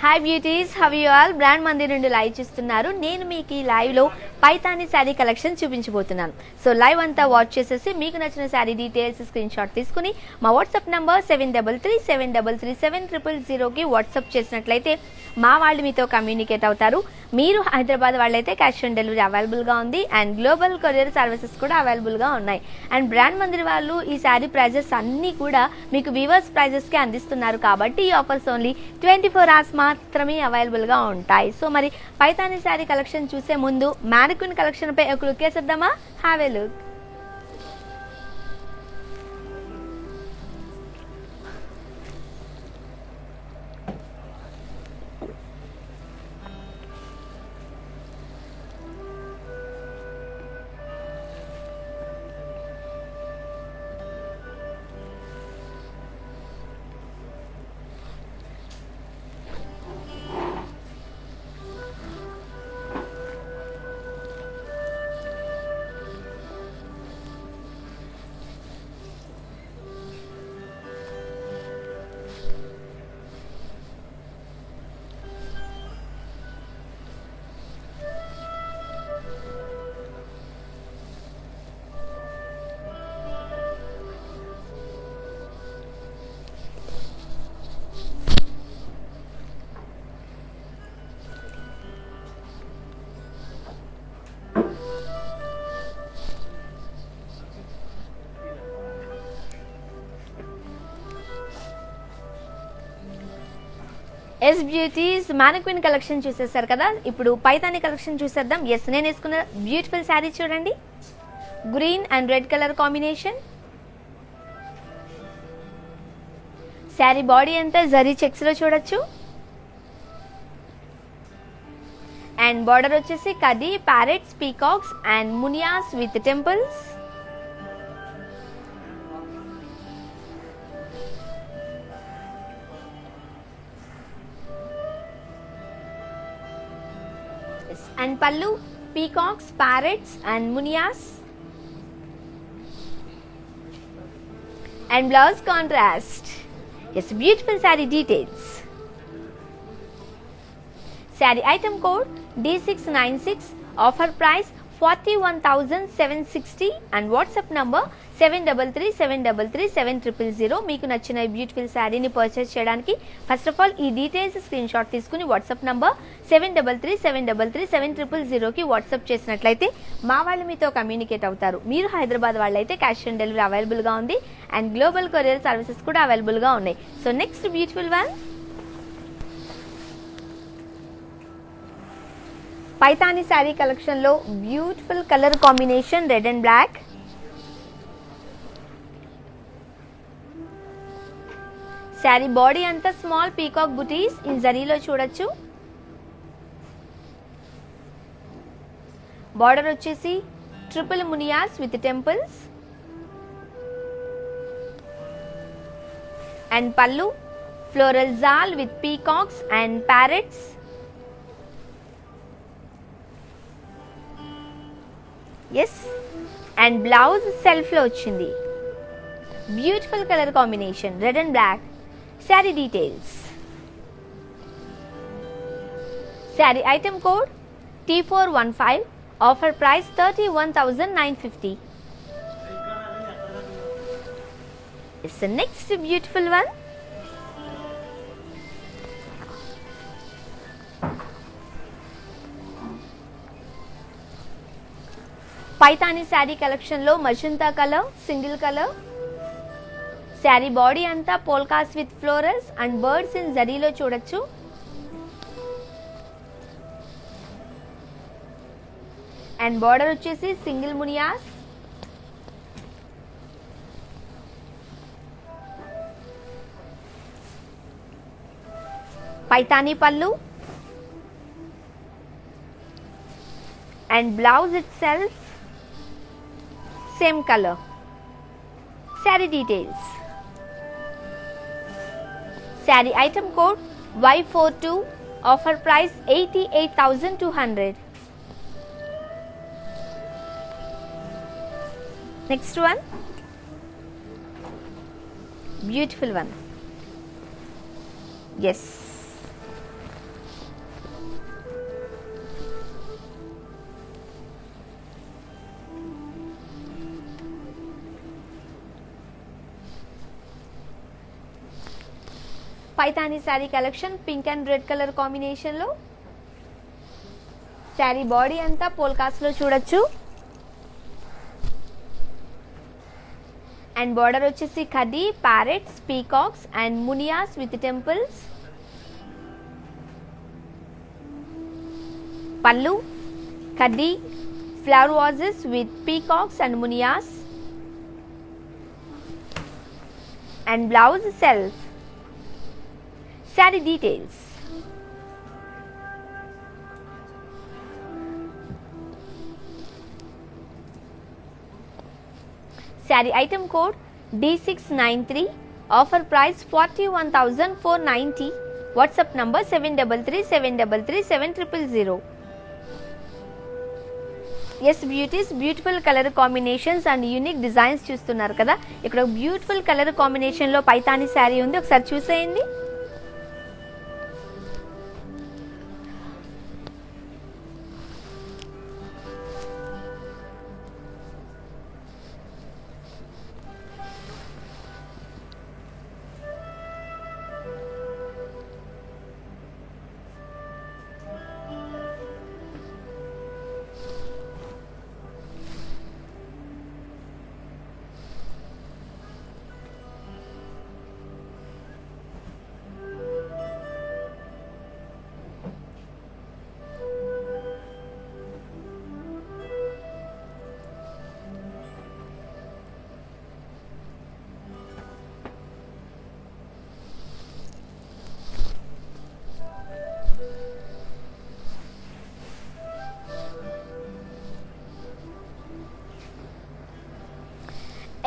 Hi beauties, have you all? Brand Mandir నుండి live చూస్తున్నారు. నేను మీకు ఈ లైవ్లో పైతాని శారీ కలెక్షన్ చూపించబోతున్నాను. సో లైవ్ అంతా వాచ్ చేసేసి మీకు నచ్చిన శారీ డీటెయిల్స్ స్క్రీన్ షాట్ తీసుకుని మా వాట్సాప్ నంబర్ 7337337000కి వాట్సాప్ చేసినట్లయితే మా వాళ్ళు మీతో కమ్యూనికేట్ అవుతారు. మీరు హైదరాబాద్ వాళ్ళైతే క్యాష్ ఆన్ డెలివరీ అవైలబుల్గా ఉంది అండ్ గ్లోబల్ కొరియర్ సర్వీసెస్ కూడా అవైలబుల్గా ఉన్నాయి. అండ్ బ్రాండ్ మందిర్ వాళ్ళు ఈ శారీ ప్రైజెస్ అన్నీ కూడా మీకు వీవర్స్ ప్రైజెస్కి అందిస్తున్నారు కాబట్టి ఈ ఆఫర్స్ ఓన్లీ 24 hours మాత్రమే అవైలబుల్గా ఉంటాయి. సో మరి పైతాని శారీ కలెక్షన్ చూసే ముందు మ్యానిక్విన్ కలెక్షన్ పై ఒక లుక్ వేసేద్దామా? Have a look. Yes beauties, mannequin collection చూసేసారు కదా, ఇప్పుడు పైతాని కలెక్షన్ చూసేద్దాం. ఎస్, నేను వేసుకున్న బ్యూటిఫుల్ శారీ చూడండి, green and red colour combination. Sari body అంతా జరీ చెక్స్ లో చూడొచ్చు అండ్ బార్డర్ వచ్చేసి కది, parrots, peacocks and muniyas with temples. And pallu, peacocks, parrots and munias. And blouse contrast. Yes, beautiful saree details. Saree item code D696, offer price 41,760 and WhatsApp number 7337337000. మీకు నచ్చిన beautiful శారీని purchase చేయడానికి first of all ఈ details screen shot తీసుకుని WhatsApp number 7337337000కి WhatsApp చేసినట్లయితే మా వాళ్ళు మీతో కమ్యూనికేట్ అవుతారు. మీరు హైదరాబాద్ వాళ్ళైతే క్యాష్ ఆన్ డెలివరీ అవైలబుల్గా ఉంది అండ్ గ్లోబల్ కొరియర్ సర్వీసెస్ కూడా అవైలబుల్గా ఉన్నాయి. So next beautiful one, Paithani sari collection లో beautiful colour combination red and black. Sari body అంతా స్మాల్ పీకాక్ బుటీస్ ఇన్ జరీలో చూడొచ్చు. బార్డర్ వచ్చేసి triple muniyas with temples and pallu floral జాల్ with peacocks and parrots. Yes, and blouse self లో వచ్చింది. Beautiful colour combination red and black. Sari details, sari item code T415, offer price 31,950. It's the next beautiful one. Paithani sari collection లో magenta colour, single colour. Sari body అంతా polkas with florals and birds in జరీలో చూడొచ్చు. And border వచ్చేసి single muniyas. Paithani pallu and blouse itself same color. Saree details, saree item code Y42, offer price 88,200. Next one, beautiful one. Yes, Paithani sari collection pink and red colour కాంబినేషన్లో. Sari body అంతా పోల్కాస్లో చూడొచ్చు. And border వచ్చేసి khadi, parrots, peacocks and muniyas with temples. Pallu khadi, flower vases with peacocks and మునియాస్. And blouse self. Sari details. Sari item code D693. Offer price 41,490. WhatsApp number 7337337000. Yes beauties, beautiful colour combinations and unique designs చూస్తున్నారు కదా. ఇక్కడ beautiful colour కాంబినేషన్లో పైతానీ శారీ ఉంది, ఒకసారి చూసేయండి.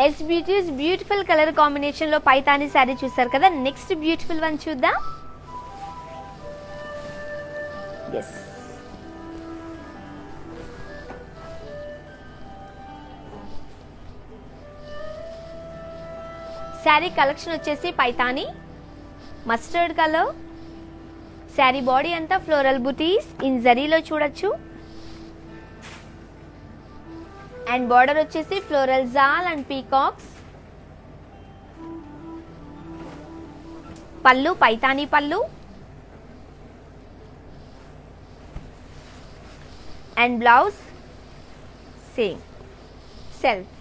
Yes beauties, beautiful colour combination లో పైతానీ శారీ చూసారు కదా. నెక్స్ట్ బ్యూటిఫుల్ వన్ చూద్దాం. ఎస్ శారీ కలెక్షన్ వచ్చేసి Paithani mustard colour. Sari body అంతా ఫ్లోరల్ బుటీస్ ఇన్ జరీలో చూడొచ్చు. అండ్ బార్డర్ వచ్చేసి floral jaal and peacocks. Pallu Paithani pallu. And blouse same self.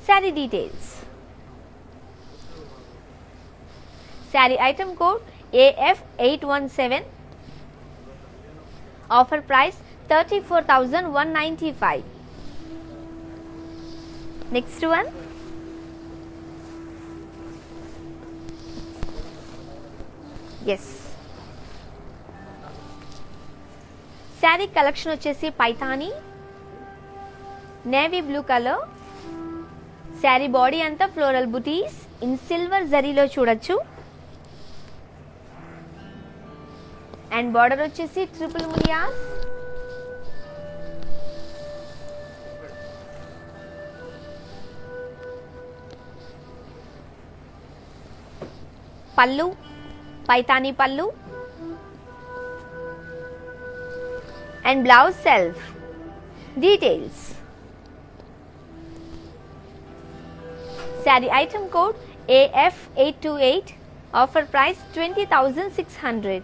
Sari details. Sari item code AF817. Offer price 34,195. Next one. Yes sari collection వచ్చేసి Paithani navy blue colour. Sari body అంతా floral buttis in silver జరీలో చూడొచ్చు. And border వచ్చేసి triple మునియాస్. పల్లు Paithani pallu. And blouse self. Details. Sari item code AF828. Offer price 20,600.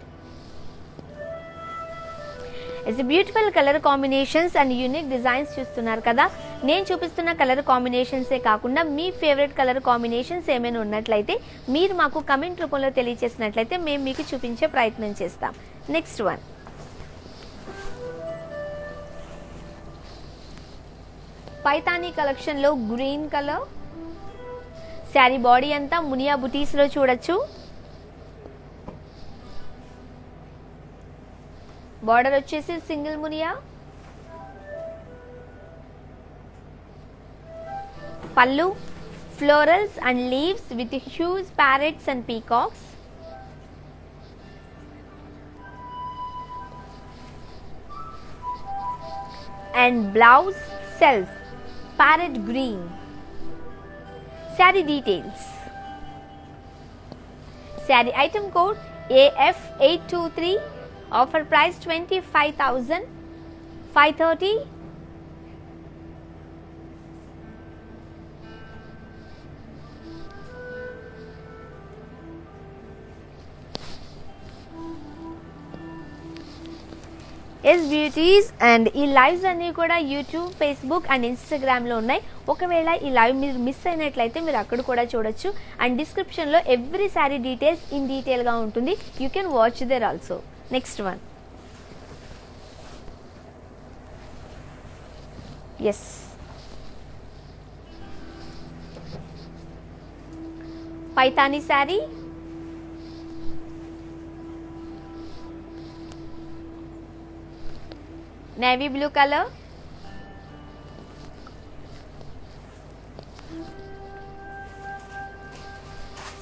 It's beautiful colour combinations and unique designs చూస్తున్నారు కదా. నేను చూపిస్తున్న colour కాంబినేషన్సే కాకుండా మీ ఫేవరెట్ కలర్ కాంబినేషన్స్ ఏమైనా ఉన్నట్లయితే మీరు మాకు కమెంట్ రూపంలో తెలియజేసినట్లయితే మేము మీకు చూపించే ప్రయత్నం చేస్తాం. Next one. పైతానీ కలెక్షన్లో గ్రీన్ కలర్. శారీ బాడీ అంతా మునియా బుటీస్లో చూడొచ్చు. బార్డర్ వచ్చేసి సింగిల్ మునియా. పల్లు florals and leaves with hues, parrots and peacocks. And blouse self parrot green. Saree details. Saree item code AF823. Offer price 25,530. Yes beauties, and ఈ lives అన్నీ కూడా YouTube, Facebook and ఇన్స్టాగ్రామ్లో ఉన్నాయి. ఒకవేళ ఈ లైవ్ మీరు మిస్ అయినట్లయితే మీరు అక్కడ కూడా చూడొచ్చు. అండ్ డిస్క్రిప్షన్లో ఎవ్రీ శారీ డీటెయిల్స్ ఇన్ డీటెయిల్గా ఉంటుంది. You can watch there also. Next one, yes Paithani sari, navy blue colour,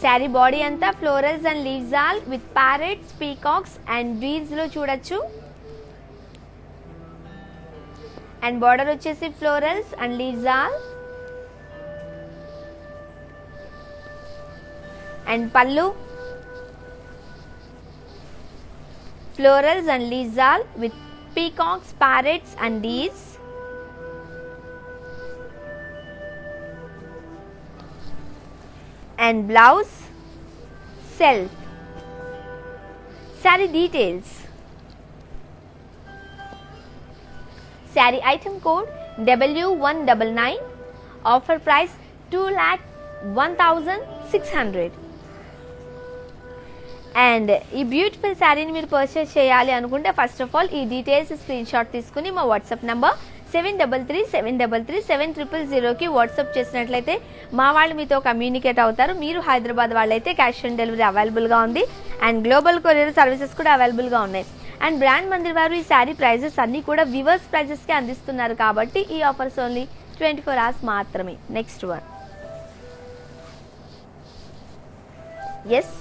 sari body అంతా florals and leaves all with parrots, peacocks and beads లో చూడొచ్చు. అండ్ బార్డర్ వచ్చేసి florals and leaves all. And pallu florals and leaves all with peacocks, parrots and deers. And blouse self. Saree details. Saree item code W199. Offer price 2,01,600. And ఈ beautiful శారీని మీరు purchase చేయాలి అనుకుంటే first of all ఈ details screen shot తీసుకుని మా WhatsApp number 7337337000కి WhatsApp చేసినట్లయితే మా వాళ్ళు మీతో కమ్యూనికేట్ అవుతారు. మీరు హైదరాబాద్ వాళ్ళైతే క్యాష్ ఆన్ డెలివరీ అవైలబుల్గా ఉంది. అండ్ గ్లోబల్ కొరియర్ సర్వీసెస్ కూడా అవైలబుల్గా ఉన్నాయి. అండ్ బ్రాండ్ మందిర్ వారు ఈ శారీ ప్రైజెస్ అన్నీ కూడా వివర్స్ ప్రైజెస్కి అందిస్తున్నారు కాబట్టి ఈ ఆఫర్స్ ఓన్లీ 24 hours మాత్రమే. నెక్స్ట్ వన్, ఎస్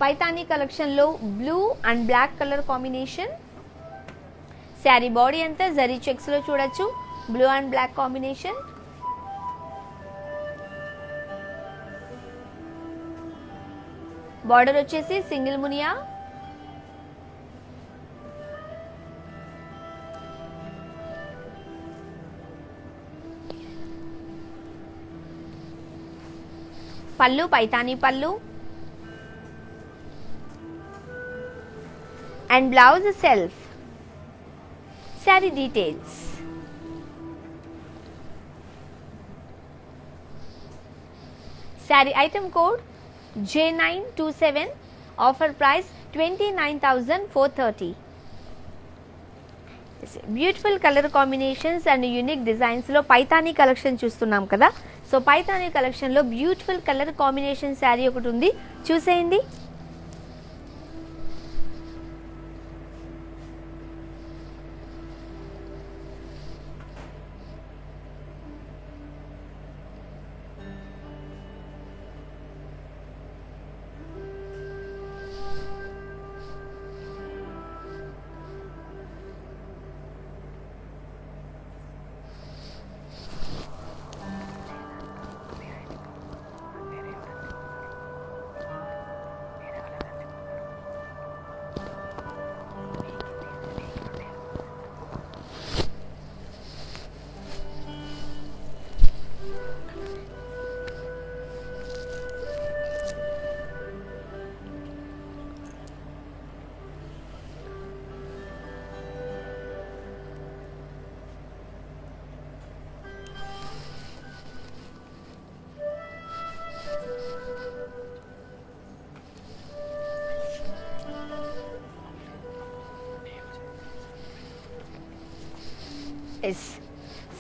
పైతానీ కలెక్షన్లో blue and black colour combination. Sari body అంతా జరీ చెక్స్లో చూడొచ్చు. Blue and black combination. Border వచ్చేసి సింగిల్ మునియా. పళ్ళు పైతానీ పళ్ళు. And blouse self. Saree details. Saree item code J927. Offer price 29,430. Beautiful colour combinations and unique డిజైన్స్లో Paithani collection చూస్తున్నాం కదా. So Paithani కలెక్షన్లో బ్యూటిఫుల్ కలర్ కాంబినేషన్ శారీ ఒకటి ఉంది, చూసేయండి.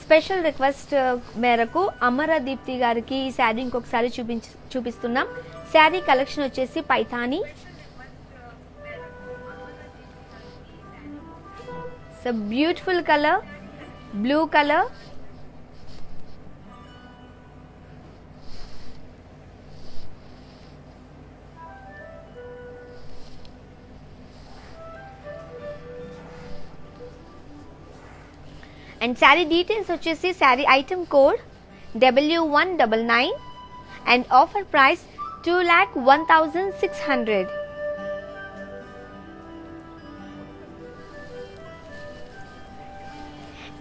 స్పెషల్ రిక్వెస్ట్ మేరకు అమరదీప్తి గారికి ఈ శారీ ఇంకొకసారి చూపిస్తున్నాం. శారీ కలెక్షన్ వచ్చేసి Paithani. So beautiful colour, blue colour. And sari details వచ్చేసి sari item code W199 and offer price 2,01,600.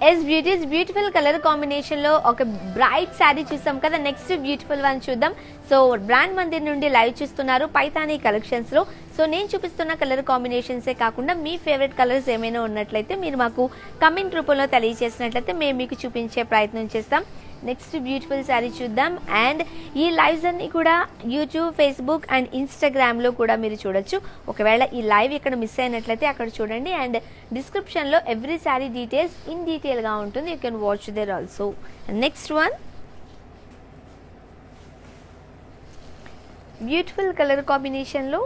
Yes beauties, beautiful colour combination లో ఒక బ్రైట్ శారీ చూసాం కదా. నెక్స్ట్ బ్యూటిఫుల్ వన్ చూద్దాం. సో బ్రాండ్ మందిర్ నుండి లైవ్ చూస్తున్నారు పైతానీ కలెక్షన్స్ లో. సో నేను చూపిస్తున్న కలర్ కాంబినేషన్సే కాకుండా మీ ఫేవరెట్ కలర్స్ ఏమైనా ఉన్నట్లయితే మీరు మాకు కమెంట్ రూపంలో తెలియజేసినట్లయితే మేము మీకు చూపించే ప్రయత్నం చేస్తాం. నెక్స్ట్ బ్యూటిఫుల్ శారీ చూద్దాం. అండ్ ఈ లైవ్స్ అన్ని కూడా యూట్యూబ్, ఫేస్బుక్ అండ్ ఇన్స్టాగ్రామ్లో కూడా మీరు చూడొచ్చు. ఒకవేళ ఈ లైవ్ ఇక్కడ మిస్ అయినట్లయితే అక్కడ చూడండి. అండ్ డిస్క్రిప్షన్లో ఎవ్రీ శారీ డీటెయిల్స్ ఇన్ డీటెయిల్గా ఉంటుంది. You can watch there also. Next one beautiful colour కాంబినేషన్లో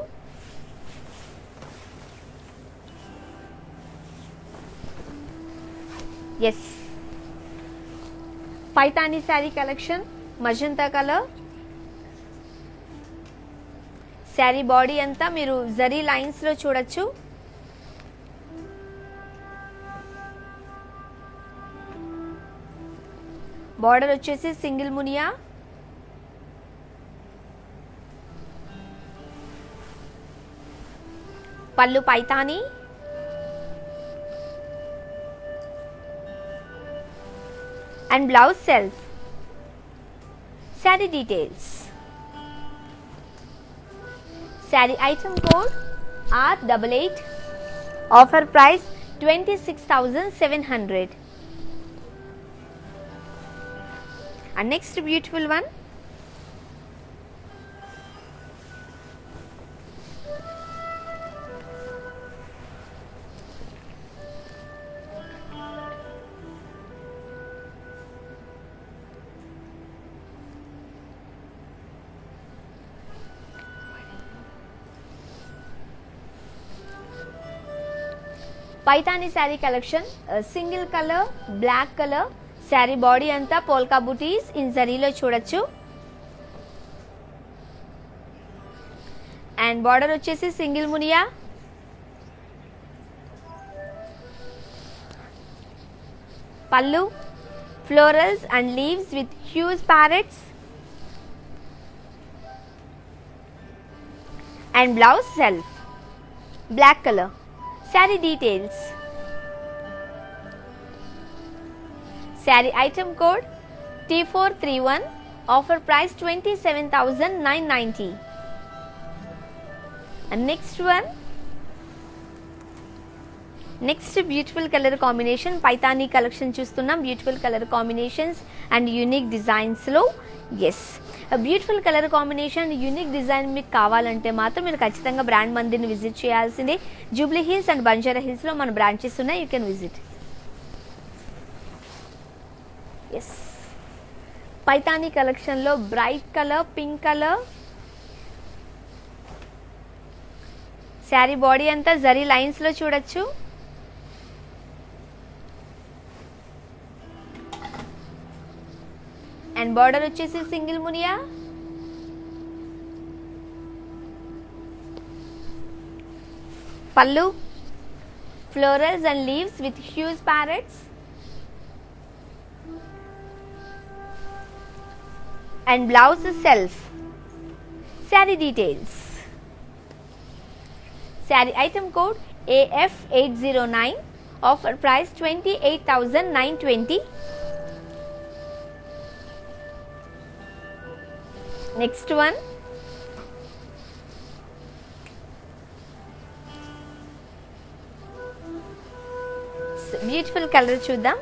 yes Paithani sari collection, magenta colour. Sari body అంతా మీరు జరీ లైన్స్ లో చూడొచ్చు. బార్డర్ వచ్చేసి single Muniya. Pallu Paithani. And blouse self. Saree details. Saree item code R88. Offer price 26,700. And next beautiful one. Paithani sari collection, single colour, black colour. Sari body అంతా polka buttis in జరీలో చూడొచ్చు. And border వచ్చేసి single Muniya. Pallu florals and leaves with huge parrots. And blouse self black colour. Saree details. Saree item code T431. Offer price 27,990. And next one. Next beautiful colour combination. Paithani collection చూస్తున్నాం. Beautiful colour combinations and unique డిజైన్స్లో. Yes, beautiful colour combination, unique design మీకు కావాలంటే మాత్రం మీరు ఖచ్చితంగా brand మందిర్ని visit చేయాల్సిందే. Jubilee Hills and బంజారా హిల్స్లో మన బ్రాంచెస్ ఉన్నాయి. You can visit. Yes, Paithani కలెక్షన్లో bright colour, pink colour. Sari body అంతా జరీ లైన్స్లో చూడొచ్చు. అండ్ బార్డర్ వచ్చేసి single Muniya. Pallu florals and leaves with huge parrots. And blouse self. Sari details. Sari item code AF809. Offer price 28,920. Next one. Beautiful colour చూద్దాం.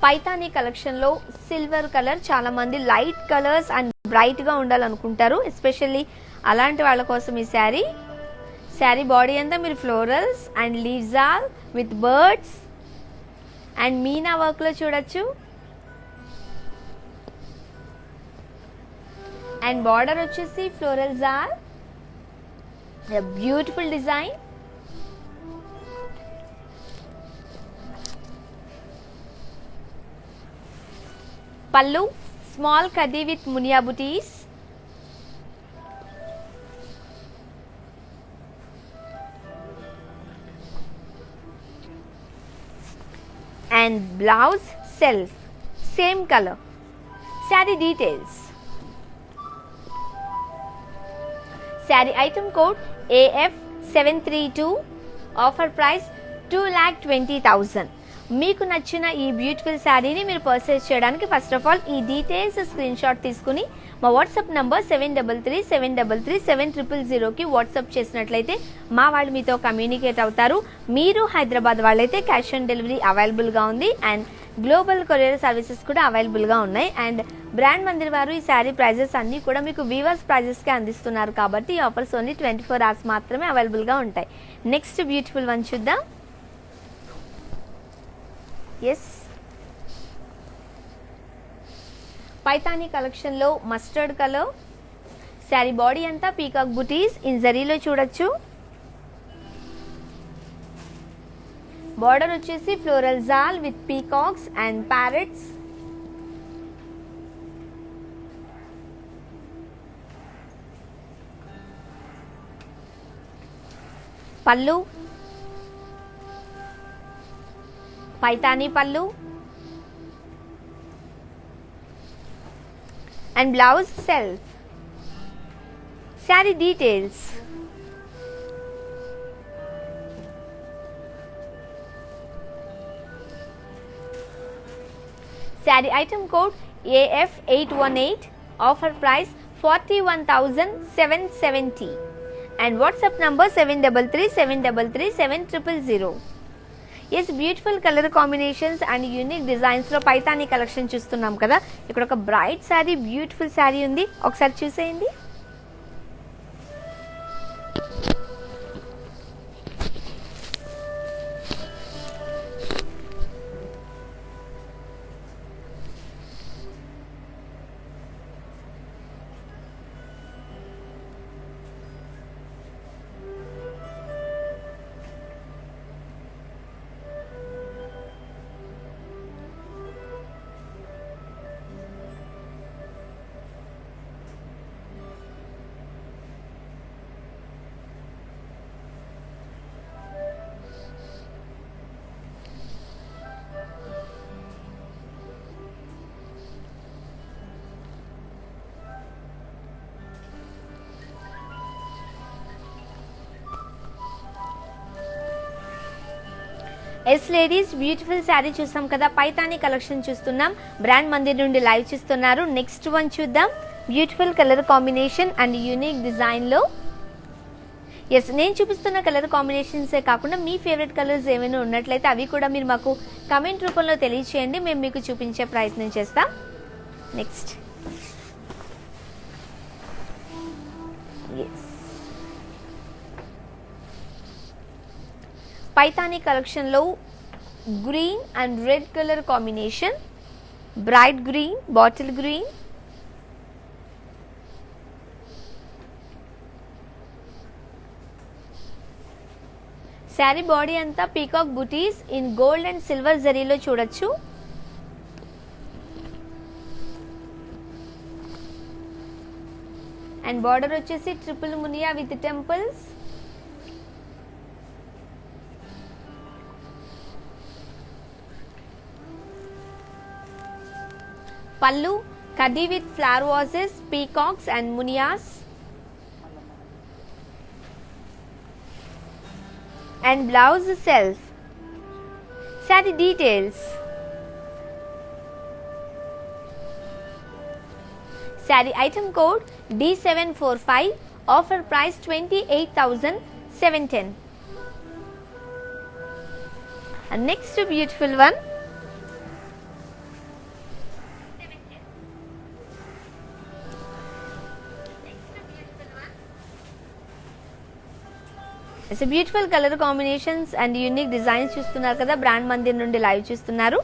పైతానీ కలెక్షన్లో silver colour. చాలా మంది light colours and బ్రైట్గా ఉండాలనుకుంటారు. Especially అలాంటి వాళ్ళ కోసం ఈ శారీ. శారీ బాడీ అంతా మీరు florals and leaves all with birds and Meena వర్క్లో చూడొచ్చు. అండ్ బార్డర్ వచ్చేసి ఫ్లోరల్స్ ఆల్ బ్యూటిఫుల్ డిజైన్. పల్లు స్మాల్ కడ్డీ with Muniya buttis. And blouse self same color. Saree details. Saree item code AF732. Offer price 2,20,000. మీకు నచ్చిన ఈ బ్యూటిఫుల్ శారీని మీరు పర్చేస్ చేయడానికి ఫస్ట్ ఆఫ్ ఆల్ ఈ డీటెయిల్స్ స్క్రీన్ షాట్ తీసుకుని మా వాట్సాప్ నంబర్ 7337337000కి వాట్సాప్ చేసినట్లయితే మా వాళ్ళు మీతో కమ్యూనికేట్ అవుతారు. మీరు హైదరాబాద్ వాళ్ళైతే క్యాష్ ఆన్ డెలివరీ అవైలబుల్గా ఉంది అండ్ గ్లోబల్ కొరియర్ సర్వీసెస్ కూడా అవైలబుల్గా ఉన్నాయి. అండ్ బ్రాండ్ మందిర్ వారు ఈ శారీ ప్రైజెస్ అన్నీ కూడా మీకు వీవర్స్ ప్రైజెస్కే అందిస్తున్నారు కాబట్టి ఈ ఆఫర్స్ ఓన్లీ 24 hours మాత్రమే అవైలబుల్గా ఉంటాయి. నెక్స్ట్ బ్యూటిఫుల్ వన్ చూద్దాం. ఎస్, పైతానీ కలెక్షన్లో మస్టర్డ్ కలర్ శారీ, బాడీ అంతా పీకాక్ బుటీస్ ఇన్ జరీలో చూడొచ్చు. బార్డర్ వచ్చేసి ఫ్లోరల్ జాల్ విత్ పీకాక్స్ అండ్ ప్యారెట్స్. పళ్ళు, పైతానీ పళ్ళు and blouse self. Saree details. Saree item code AF818, offer price 41,770 and WhatsApp number 7337337000. Yes, beautiful colour combinations and unique డిజైన్స్లో Paithani collection చూస్తున్నాం కదా. ఇక్కడ ఒక బ్రైట్ శారీ, బ్యూటిఫుల్ శారీ ఉంది, ఒకసారి చూసేయండి. ఎస్ లేడీస్, బ్యూటిఫుల్ శారీ చూస్తాం కదా, పైతానీ కలెక్షన్ చూస్తున్నాం, బ్రాండ్ మందిర్ నుండి లైవ్ చూస్తున్నారు. నెక్స్ట్ వన్ చూద్దాం. Beautiful colour combination and unique డిజైన్లో. ఎస్, నేను చూపిస్తున్న కలర్ కాంబినేషన్సే కాకుండా మీ ఫేవరెట్ కలర్స్ ఏమైనా ఉన్నట్లయితే అవి కూడా మీరు మాకు కమెంట్ రూపంలో తెలియచేయండి, మేము మీకు చూపించే ప్రయత్నం చేస్తాం. నెక్స్ట్, ఎస్, పైతానీ కలెక్షన్లో green and red colour combination, bright green, bottle green, sari body అంతా peacock butis in gold and silver జరీలో చూడొచ్చు. అండ్ బార్డర్ వచ్చేసి ట్రిపుల్ మునియా విత్ టెంపుల్స్. పల్లు కడ్డీ with flower vases, peacocks and మునియాస్. And blouse self. Saree details. Saree item code D745, offer price 28,710. And next beautiful one. It's beautiful colour combinations and unique designs చూస్తున్నారు కదా, brand Mandir నుండి live చూస్తున్నారు.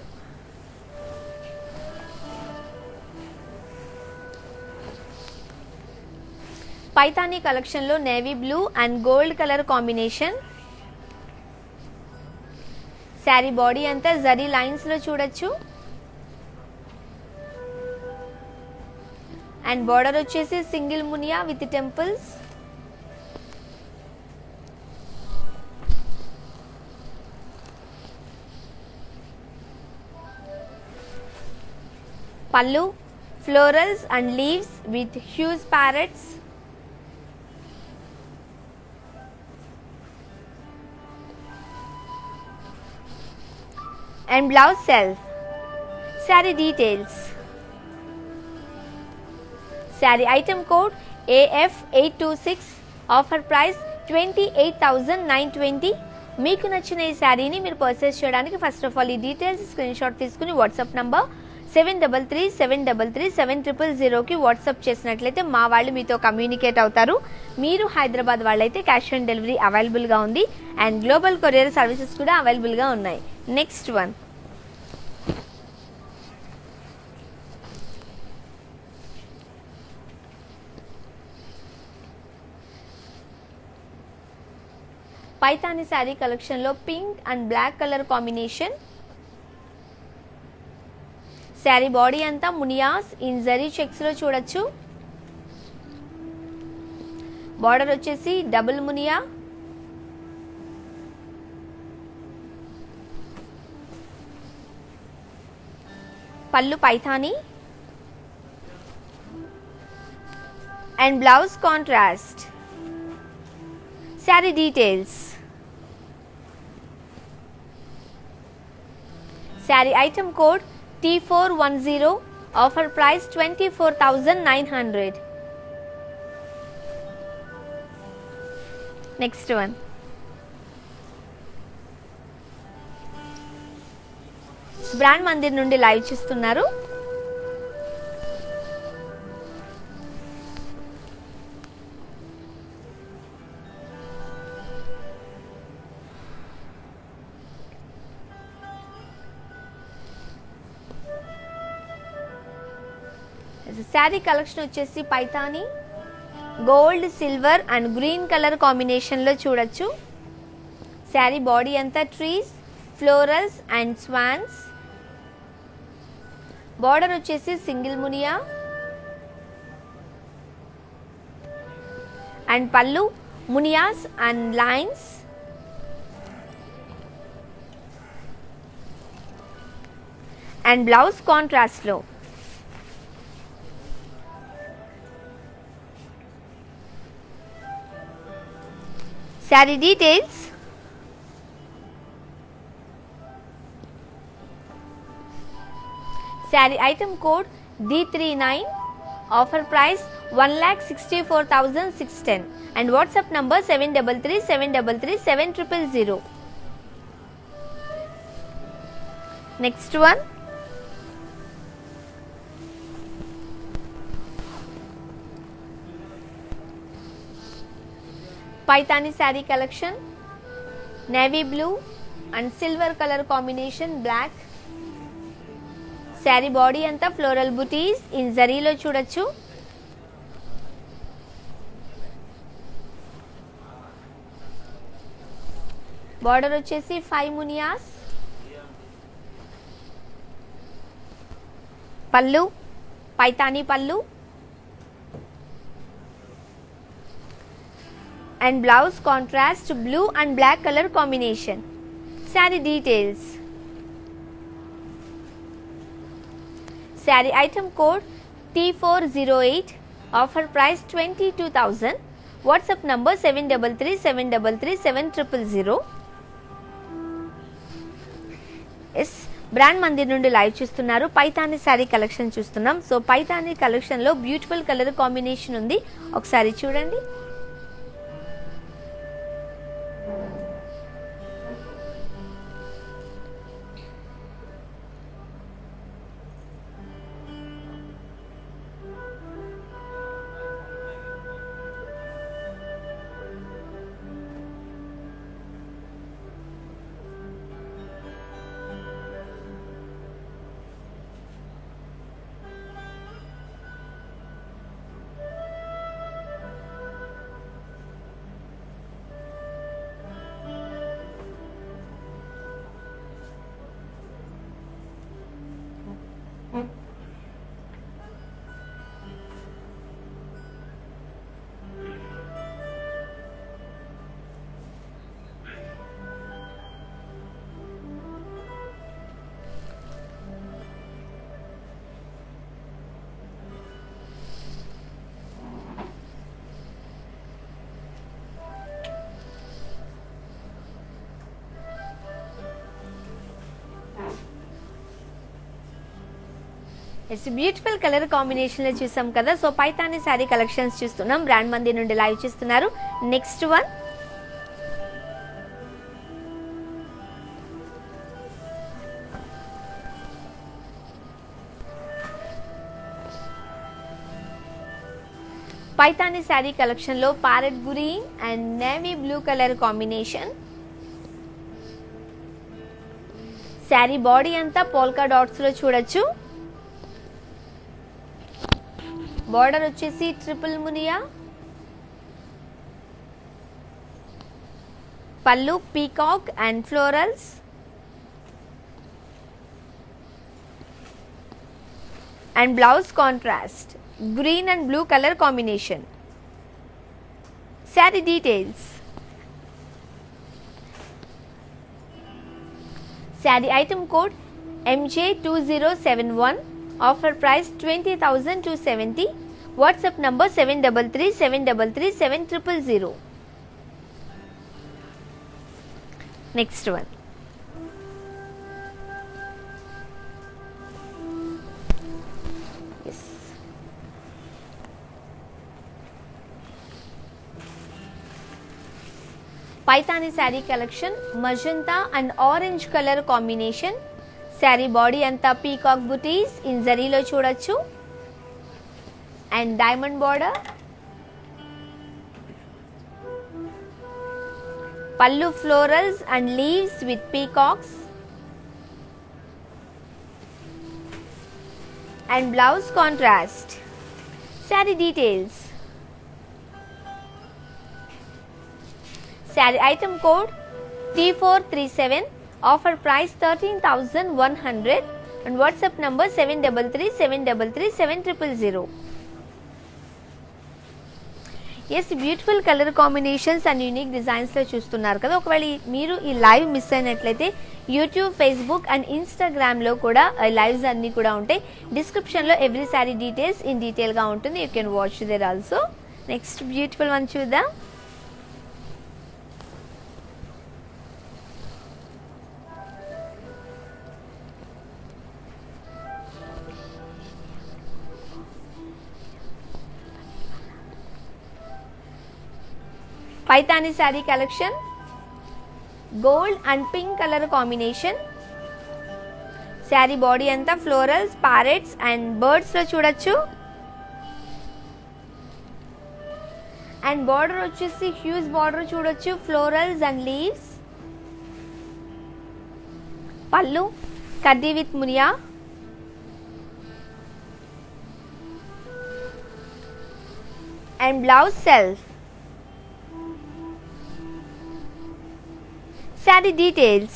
పైతానీ కలెక్షన్లో navy blue and gold colour combination. Sari body అంతా జరీ లైన్స్లో చూడొచ్చు. And border వచ్చేసి single మునియా with temples. Pallu, florals and leaves with huge parrots. and blouse self. Saree details. Saree item code AF826, offer price 28,920. మీకు నచ్చిన ఈ శారీని మీరు పర్చేస్ చేయడానికి ఫస్ట్ ఆఫ్ ఆల్ ఈ డీటెయిల్స్ స్క్రీన్ షాట్ తీసుకుని వాట్సాప్ నంబర్ 7337337000కి వాట్సాప్ చేసినట్లయితే మా వాళ్ళు మీతో కమ్యూనికేట్ అవుతారు. మీరు హైదరాబాద్ వాళ్ళైతే క్యాష్ ఆన్ డెలివరీ అవైలబుల్గా ఉంది అండ్ గ్లోబల్ కొరియర్ సర్వీసెస్ కూడా అవైలబుల్గా ఉన్నాయి. నెక్స్ట్ వన్, పైతాని శారీ కలెక్షన్లో pink and black colour combination. Sari body అంతా మునియాస్ ఇన్ జరీ చెక్స్ లో చూడొచ్చు. బార్డర్ వచ్చేసి double Muniya. Pallu Paithani and blouse contrast. Sari details. Sari item code T410, offer price 24,900. Next one, brand Mandir నుండి లైవ్ చూస్తున్నారు. శారీ కలెక్షన్ వచ్చేసి Paithani gold, silver and green colour combination లో చూడొచ్చు. శారీ బాడీ అంతా trees, florals and swans. Border వచ్చేసి single Muniya and pallu muniyas and lines. And blouse contrast లో. Sari details. Sari item code D39, offer price 1,64,610 and WhatsApp number 7337337000. Next one, Paithani sari collection navy blue and silver colour combination, black. Sari body అంతా floral buttis in జరీలో చూడొచ్చు. Border వచ్చేసి 5 మునియాస్. పళ్ళు పైతాని పళ్ళు and blouse contrast blue and black color combination. Saree details. Saree item code T408, offer price 22,000. WhatsApp number 7337337000. Yes, brand Mandir నుండి live చూస్తున్నారు. Paithani sari collection చూస్తున్నాం. So Paithani collection లో బ్యూటిఫుల్ కలర్ కాంబినేషన్ ఉంది, ఒకసారి చూడండి. ఇట్స్ బ్యూటిఫుల్ కలర్ కాంబినేషన్ లో చూసాం కదా. సో పైతాని శారీ కలెక్షన్స్ చూస్తున్నాం, బ్రాండ్ మంది నుండి లైవ్ చూస్తున్నారు. Next one Paithani sari collection లో parrot green and navy blue colour combination. Sari body అంతా పోల్కా డాట్స్ లో చూడొచ్చు. బార్డర్ వచ్చేసి ట్రిపుల్ మునియా, pallu peacock and florals, and blouse contrast green and blue color combination. Saree details. Saree item code MJ2071, offer price 20,270, WhatsApp number 733 733 7000. Next one. Yes. Paithani saree collection, magenta and orange color combination. Saree body anta peacock booties in zari lo చూడొచ్చు and diamond border. Pallu florals and leaves with peacocks and blouse contrast. Saree details. Saree item code T437, offer price 13,100 and WhatsApp number 733 733 7000. Yes beautiful colour combinations and unique డిజైన్స్లో చూస్తున్నారు కదా. ఒకవేళ మీరు ఈ live miss అయినట్లయితే YouTube, Facebook and ఇన్స్టాగ్రామ్లో కూడా lives అన్నీ కూడా ఉంటాయి. డిస్క్రిప్షన్లో ఎవ్రీ శారీ డీటెయిల్స్ ఇన్ డీటెయిల్గా ఉంటుంది. You can watch there also. Next beautiful one చూద్దాం. Paithani saree collection, gold and pink color combination. Saree body anta florals, parrots and birds lo చూడొచ్చు and border వచ్చేసి huge border చూడొచ్చు, florals and leaves. pallu kaddi with munia, and blouse self. Saree details.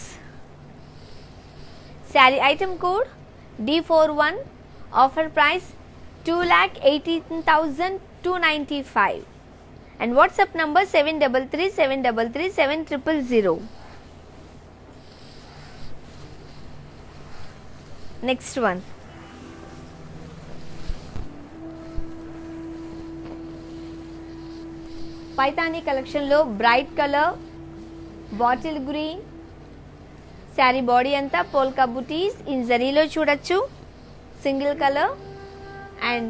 Saree item code D41, offer price 2,18,295 and WhatsApp number 733 733 7000. Next one. Paithani collection lo bright color, bottle green. Sari body అంతా polka buttis in జరీలో చూడొచ్చు, single colour and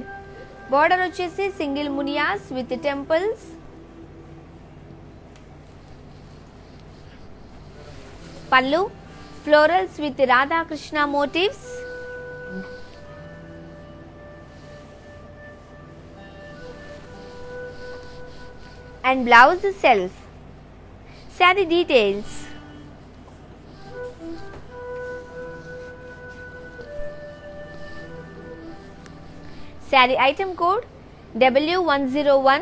border వచ్చేసి single మునియాస్ with temples. Pallu florals with Radhakrishna motives and blouse self. Saree details. Saree item code W101,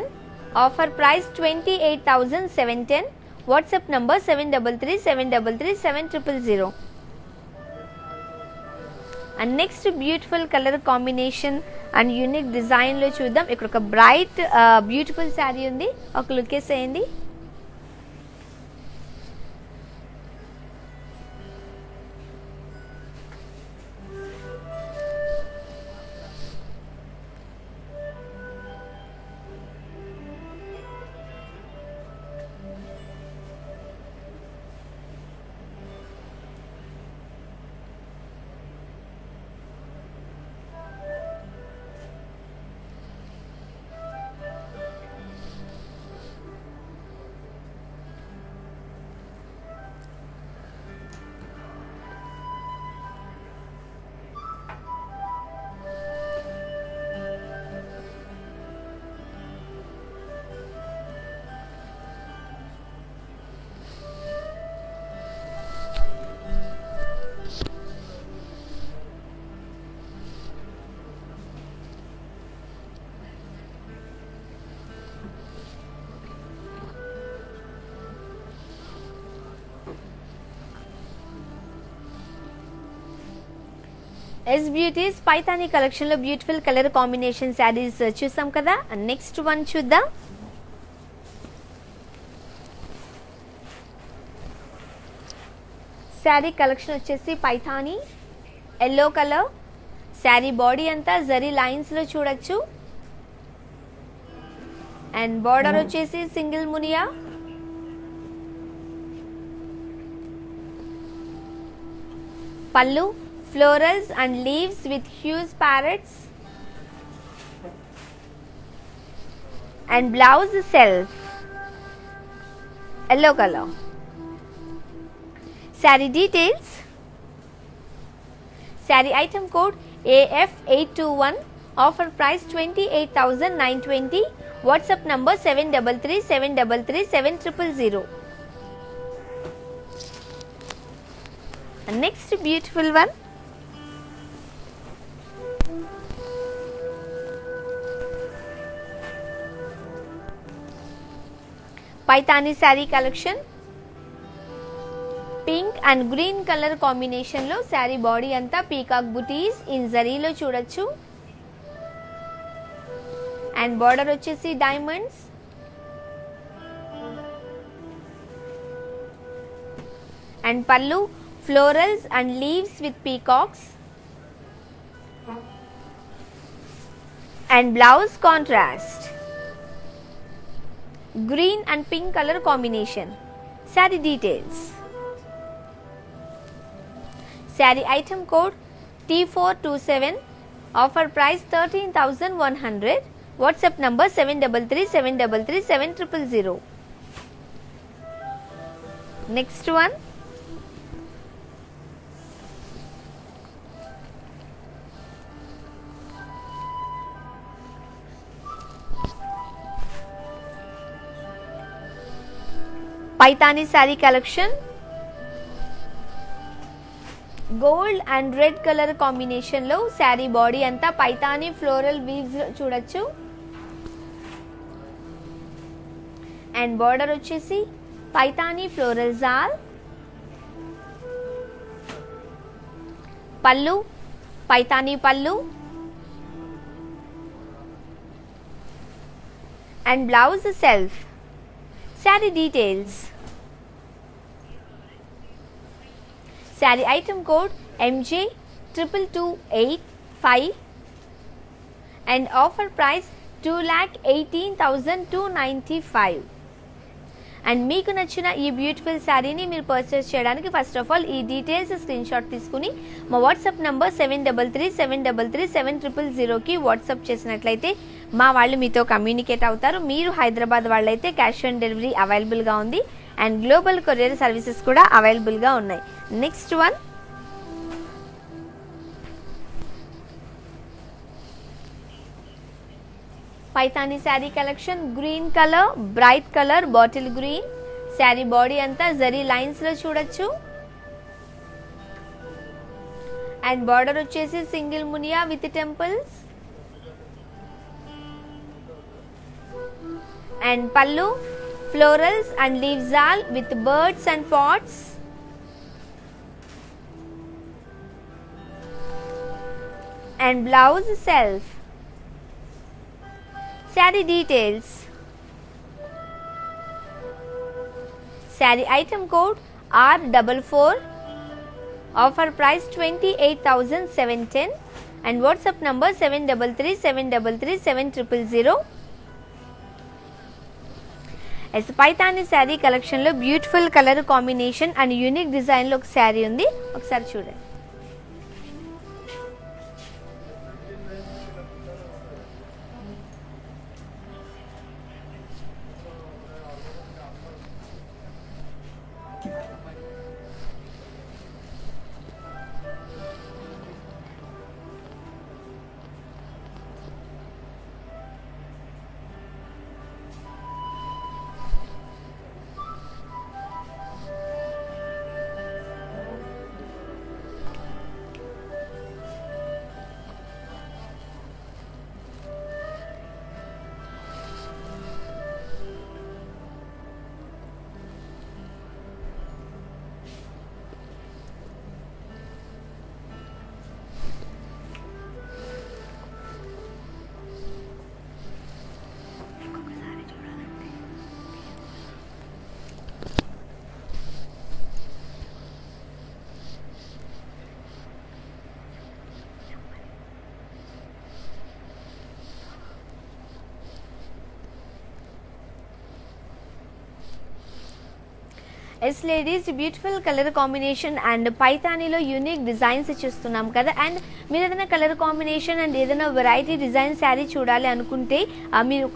offer price 28,710, WhatsApp number 733 733 7000. And next beautiful color combination and unique design lo చూద్దాం. ఇక్కడ ఒక bright beautiful sari ఉంది, ఒక look వేసేయండి. Yes beauties Paithani collection లో beautiful colour combination saris చూసాం కదా. Next one చూద్దాం. శారీ కలెక్షన్ వచ్చేసి Paithani yellow colour. Sari body అంతా జరీ లైన్స్ లో చూడొచ్చు. అండ్ బార్డర్ వచ్చేసి సింగిల్ మునియా. పల్లు florals and leaves with huge parrots, and blouse self yellow color. Saree details. Saree item code AF821. Offer price 28,920. WhatsApp number 7337337000. And next beautiful one. Paithani sari collection pink and green colour combination లో sari body అంతా peacock butis in జరీలో చూడొచ్చు. And border వచ్చేసి diamonds. And pallu florals and leaves with peacocks. And blouse contrast green and pink color combination. Saree details. Saree item code T427. Offer price 13,100. WhatsApp number 7337337000. Next one. Paithani sari collection gold and red colour combination లో sari body అంతా Paithani floral weaves చూడొచ్చు. And border వచ్చేసి Paithani floral జాల్. పల్లు Paithani pallu. And blouse self. Saree details. Saree item code MJ22285 and offer price 2,18,295. And మీకు నచ్చిన ఈ beautiful శారీని మీరు పర్చేస్ చేయడానికి ఫస్ట్ ఆఫ్ ఆల్ ఈ డీటెయిల్స్ స్క్రీన్ షాట్ తీసుకుని మా వాట్సాప్ నంబర్ 7337337000కి వాట్సాప్ చేసినట్లయితే మా వాళ్ళు మీతో కమ్యూనికేట్ అవుతారు. మీరు హైదరాబాద్ వాళ్ళైతే క్యాష్ ఆన్ డెలివరీ అవైలబుల్గా ఉంది అండ్ గ్లోబల్ కొరియర్ సర్వీసెస్ కూడా అవైలబుల్గా ఉన్నాయి. Next one. Paithani sari collection green colour, bright colour, bottle green. Sari body అంతా జరీ లైన్స్ లో చూడొచ్చు. అండ్ బార్డర్ వచ్చేసి సింగిల్ మునియా with temples. And pallu florals and leaves all with birds and pots. And blouse self. Saree details. Saree item code R44. Offer price 28,710 and WhatsApp number 7337337000. Yes Paithani sari collection లో beautiful colour combination and unique design లో ఒక శారీ ఉంది, ఒకసారి చూడండి. Yes ladies, beautiful colour combination and పైతానీలో unique designs చూస్తున్నాం కదా. And మీరు ఏదైనా కలర్ కాంబినేషన్ అండ్ ఏదైనా వెరైటీ డిజైన్ శారీ చూడాలి అనుకుంటే మీరు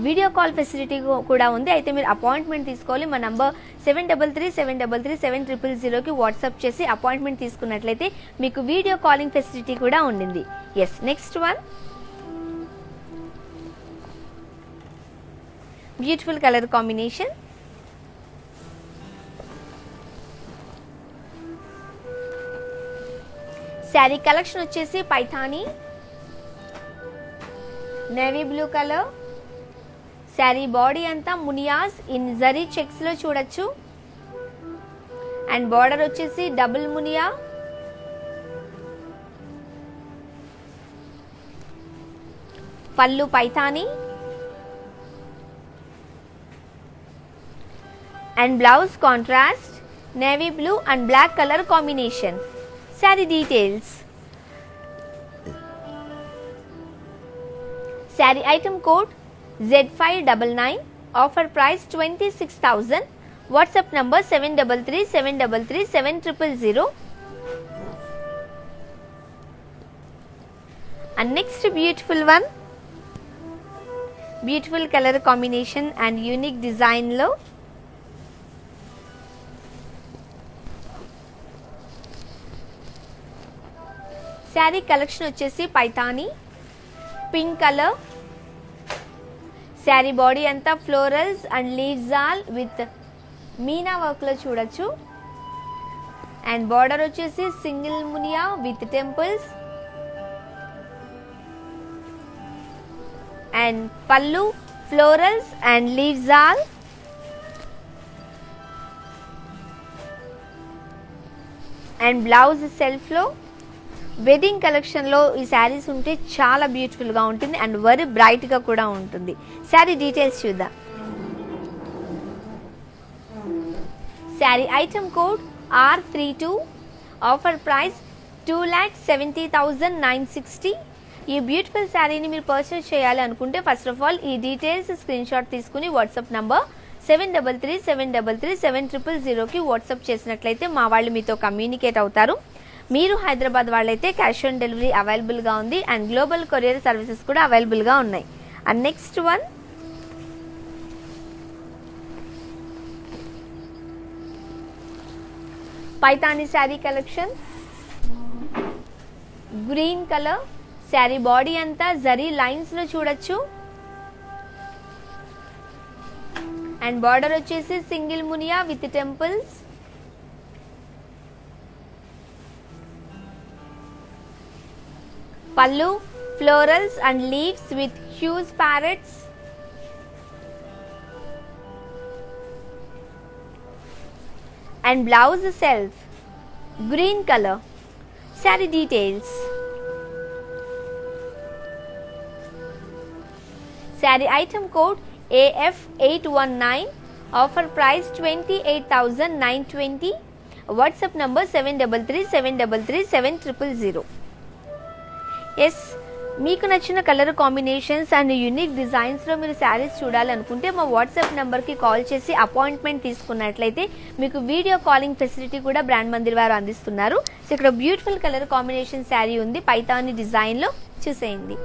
వీడియో కాల్ ఫెసిలిటీ కూడా ఉంది. అయితే మీరు అపాయింట్మెంట్ తీసుకోవాలి. మా నంబర్ 7337337000కి వాట్సాప్ చేసి అపాయింట్మెంట్ తీసుకున్నట్లయితే మీకు వీడియో కాలింగ్ ఫెసిలిటీ కూడా ఉండింది. Yes, next one beautiful colour combination. Sari collection వచ్చేసి Paithani navy blue colour. Sari body అంతా మునియాస్ ఇన్ జరీ చెక్స్ లో చూడొచ్చు. అండ్ బార్డర్ వచ్చేసి double Muniya. Pallu Paithani and blouse contrast navy blue and black colour combination. Saree details. Saree item code Z599. Offer price 26,000. WhatsApp number 7337337000. And next beautiful one. Beautiful color combination and unique design lo. Sari collection వచ్చేసి Paithani pink colour. Sari body అంతా florals and leaves all with meena work లో చూడొచ్చు. And border వచ్చేసి single మునియా with temples. And pallu florals and leaves all. And blouse self లో. Wedding collection లో ఈ శారీస్ ఉంటే చాలా బ్యూటిఫుల్ గా ఉంటుంది అండ్ వెరీ బ్రైట్ గా కూడా ఉంటుంది. శారీ డీటెయిల్స్ చూద్దాం. Sari item code R32. Offer price 2,70,960. ఈ బ్యూటిఫుల్ శారీని మీరు పర్చేస్ చేయాలి అనుకుంటే ఫస్ట్ ఆఫ్ ఆల్ ఈ డీటెయిల్స్ స్క్రీన్ షాట్ తీసుకుని వాట్సాప్ నంబర్ 7337337000కి వాట్సాప్ చేసినట్లయితే మా వాళ్ళు మీతో కమ్యూనికేట్ అవుతారు. మీరు హైదరాబాద్ వాళ్ళైతే క్యాష్ ఆన్ డెలివరీ అవైలబుల్గా ఉంది అండ్ గ్లోబల్ కొరియర్ సర్వీసెస్ కూడా అవైలబుల్గా ఉన్నాయి. And next one Paithani sari collection. Green colour. Sari body అంతా జరీ లైన్స్ లో చూడొచ్చు. అండ్ బార్డర్ వచ్చేసి సింగిల్ మునియా with temples. Pallu florals and leaves with huge parrots. And blouse self green colour. Sari details. Sari item code AF819. Offer price 28,920. WhatsApp number 7337337000. Yes, మీకు నచ్చిన colour combinations and unique డిజైన్స్లో మీరు శారీస్ చూడాలనుకుంటే మా వాట్సాప్ నెంబర్కి కాల్ చేసి అపాయింట్మెంట్ తీసుకున్నట్లయితే మీకు వీడియో కాలింగ్ ఫెసిలిటీ కూడా బ్రాండ్ మందిర్ వారు అందిస్తున్నారు. సో ఇక్కడ బ్యూటిఫుల్ కలర్ కాంబినేషన్ శారీ ఉంది పైతాని డిజైన్లో, చూసేయండి.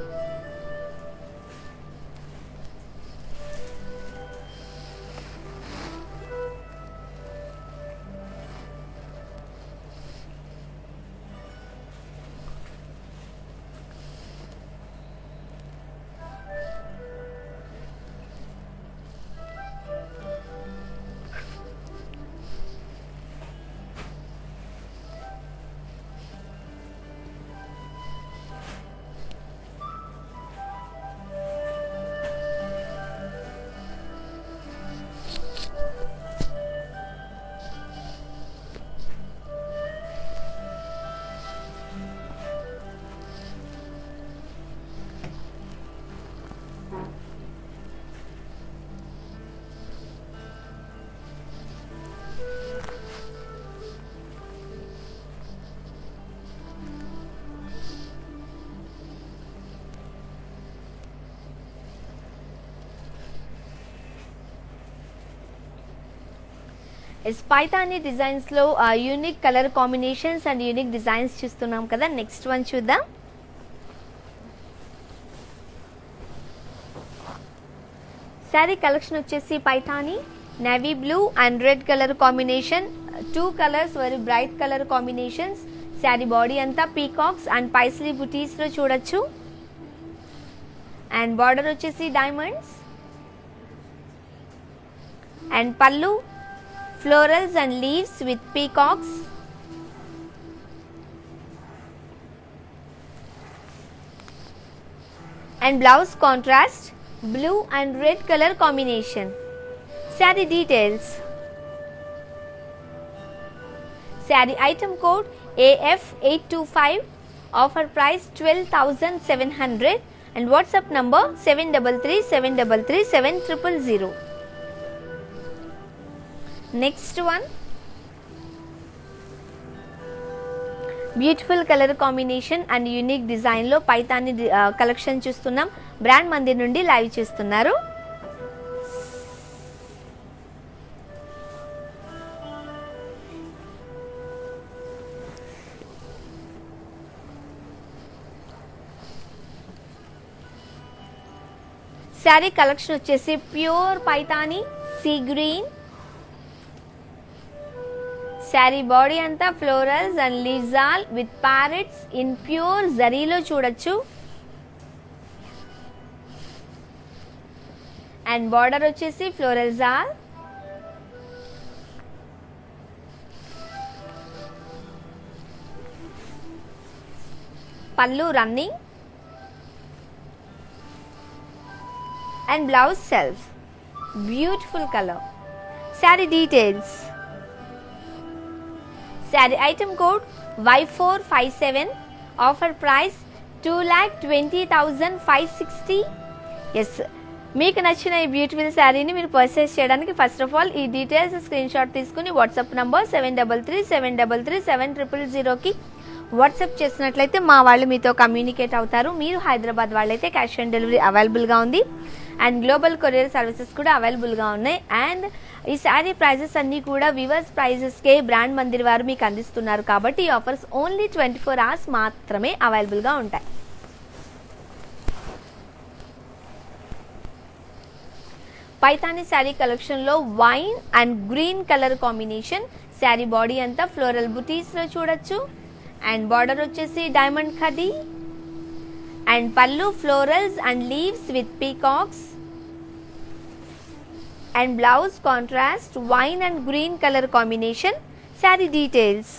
ఎస్ పైతాని డిజైన్స్లో unique colour combinations and unique designs చూస్తున్నాం కదా. నెక్స్ట్ వన్ చూద్దాం. శారీ కలెక్షన్ వచ్చేసి Paithani navy blue and red colour combination, 2 colours very bright colour combinations. Sari body అంతా పీకాక్స్ అండ్ పైస్లీ బుటీస్లో చూడొచ్చు. అండ్ బార్డర్ వచ్చేసి diamonds and pallu florals and leaves with peacocks. And blouse contrast blue and red color combination. Saree details. Saree item code AF825, offer price 12,700 and WhatsApp number 7337337000. Next one, beautiful colour combination and unique డిజైన్లో Paithani collection చూస్తున్నాం. Brand Mandir నుండి live చేస్తున్నారు. Sari collection వచ్చేసి pure Paithani sea green. Sari body అంతా florals and leaves with parrots in pure జరీలో చూడొచ్చు. And border వచ్చేసి floral జాల్. Pallu running and blouse self. Beautiful colour. Sari details. Saree item code Y457, offer price 2,20,560. Yes, మీకు నచ్చిన ఈ బ్యూటిఫుల్ శారీని మీరు పర్చేస్ చేయడానికి ఫస్ట్ ఆఫ్ ఆల్ ఈ డీటెయిల్స్ స్క్రీన్ షాట్ తీసుకుని వాట్సాప్ నంబర్ 7337337000కి వాట్సాప్ చేసినట్లయితే మా వాళ్ళు మీతో కమ్యూనికేట్ అవుతారు. మీరు హైదరాబాద్ వాళ్ళైతే క్యాష్ ఆన్ డెలివరీ అవైలబుల్గా ఉంది అండ్ గ్లోబల్ కొరియర్ సర్వీసెస్ కూడా అవైలబుల్గా ఉన్నాయి. అండ్ ఈ శారీ ప్రైజెస్ అన్నీ కూడా వివర్స్ ప్రైజెస్కే బ్రాండ్ మందిర్ వారు మీకు అందిస్తున్నారు కాబట్టి ఈ ఆఫర్స్ ఓన్లీ 24 hours మాత్రమే అవైలబుల్గా ఉంటాయి. పైతాని శారీ కలెక్షన్లో wine and green colour combination. Sari body అంతా ఫ్లోరల్ బుటీస్లో చూడొచ్చు. అండ్ బార్డర్ వచ్చేసి diamond khadi and pallu florals and leaves with peacocks. And blouse contrast wine and green color combination. Saree details.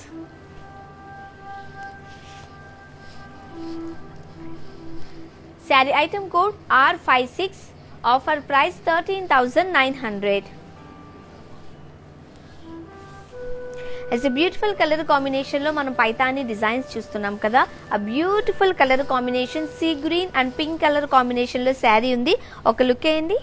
Saree item code R56, offer price 13,900. As a beautiful color combination లో మనం Paithani designs చూస్తున్నాం కదా. ఆ beautiful colour combination see green and pink colour combination లో శారీ ఉంది. ఒక look వేయండి.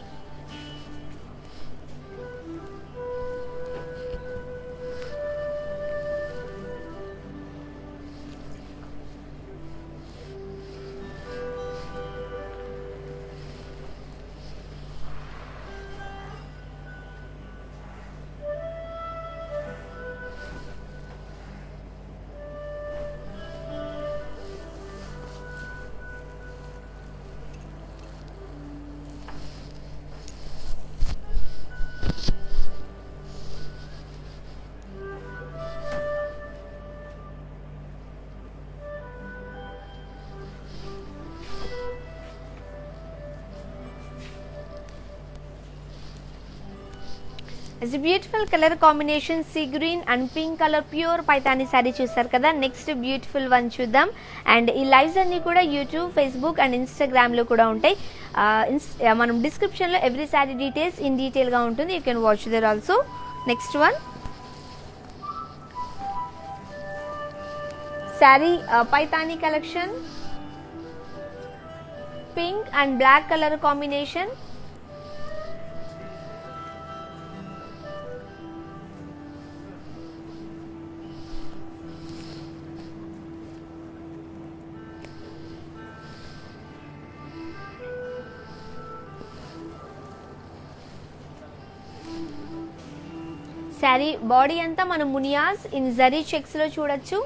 It's a beautiful color combination, sea green and pink color pure Paithani sari చూసారు కదా. నెక్స్ట్ బ్యూటిఫుల్ వన్ చూద్దాం. అండ్ ఈ లైవ్స్ అన్ని కూడా యూట్యూబ్, ఫేస్బుక్ అండ్ ఇన్స్టాగ్రామ్లో కూడా ఉంటాయి. మనం డిస్క్రిప్షన్లో ఎవ్రీ శారీ డీటెయిల్స్ ఇన్ డీటెయిల్గా ఉంటుంది. You can watch there also. Next one sari Paithani collection, pink and black colour combination. Sari body అంతా మనం మునియాస్ ఇన్ జరీ చెక్స్లో చూడొచ్చు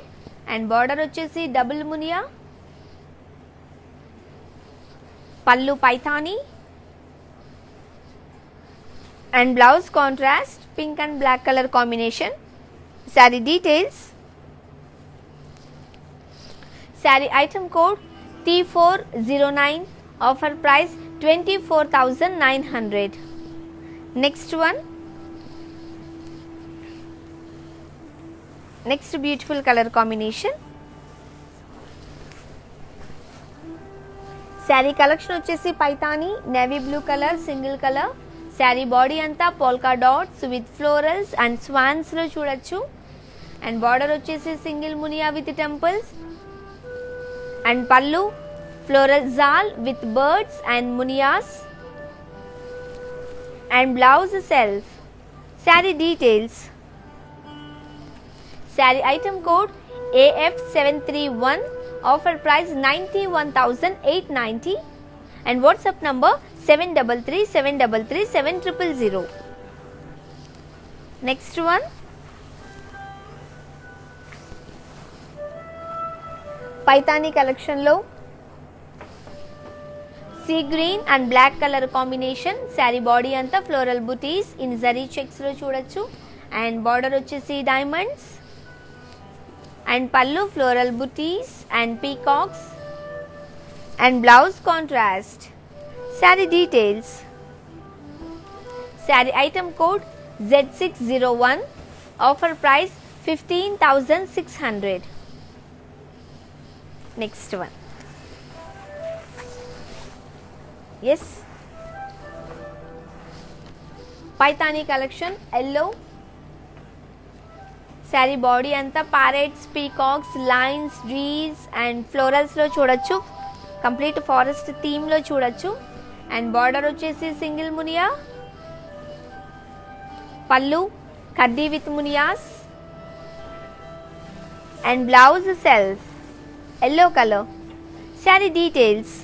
అండ్ బార్డర్ వచ్చేసి double Muniya, pallu Paithani and blouse contrast pink and black colour combination. Sari details, sari item code T409, offer price 24,900. Next one, next beautiful colour combination. Sari collection వచ్చేసి Paithani navy blue colour single colour. Sari body అంతా polka dots with florals and స్వాన్స్లో చూడొచ్చు and border వచ్చేసి single మునియా with temples and pallu floral జాల్ with birds and మునియాస్ and blouse self. Sari details, sari item code AF731, offer price 91,890 and WhatsApp number 7337337000. Next one, Paithani collection లో sea green and black colour combination. Sari body అంతా floral buttis in zari checks లో చూడొచ్చు and border వచ్చేసి diamonds and pallu floral బుటీస్ and peacocks and blouse contrast. Sari details, sari item code Z601, offer price 15,600. Next one, yes Paithani collection yellow. Sari body అంతా parrots peacocks lines trees and ఫ్లోరల్స్లో చూడొచ్చు, complete forest థీమ్లో చూడొచ్చు and border వచ్చేసి single Muniya, pallu కడ్డీ with మునియాస్ and blouse self yellow colour. Sari details,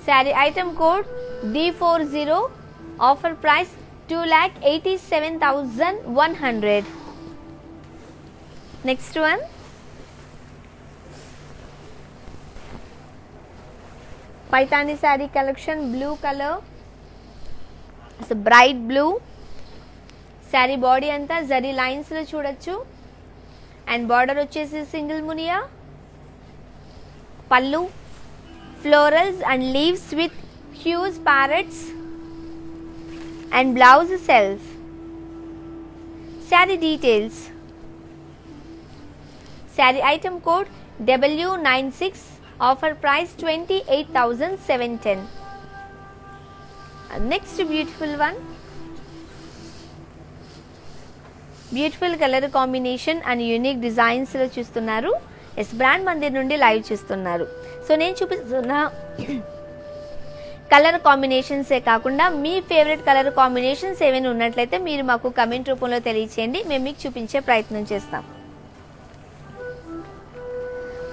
sari item code D40, offer price 2,87,100. Next one, Paithani sari collection blue colour, bright blue. Sari body అంతా జరీ లైన్స్లో చూడొచ్చు అండ్ బార్డర్ వచ్చేసి single Muniya, pallu florals and leaves with huge parrots and blouse self. Saree details, saree item code W96, offer price 28,710. Next beautiful one, beautiful color combination and unique designs lo chustunnaru. Yes, brand mandir nundi live chustunnaru. So nenu chupistunna colour కాంబినేషన్సే కాకుండా మీ favourite colour combinations ఏమైనా ఉన్నట్లయితే మీరు మాకు comment రూపంలో తెలియచేయండి, మేము మీకు చూపించే ప్రయత్నం చేస్తాం.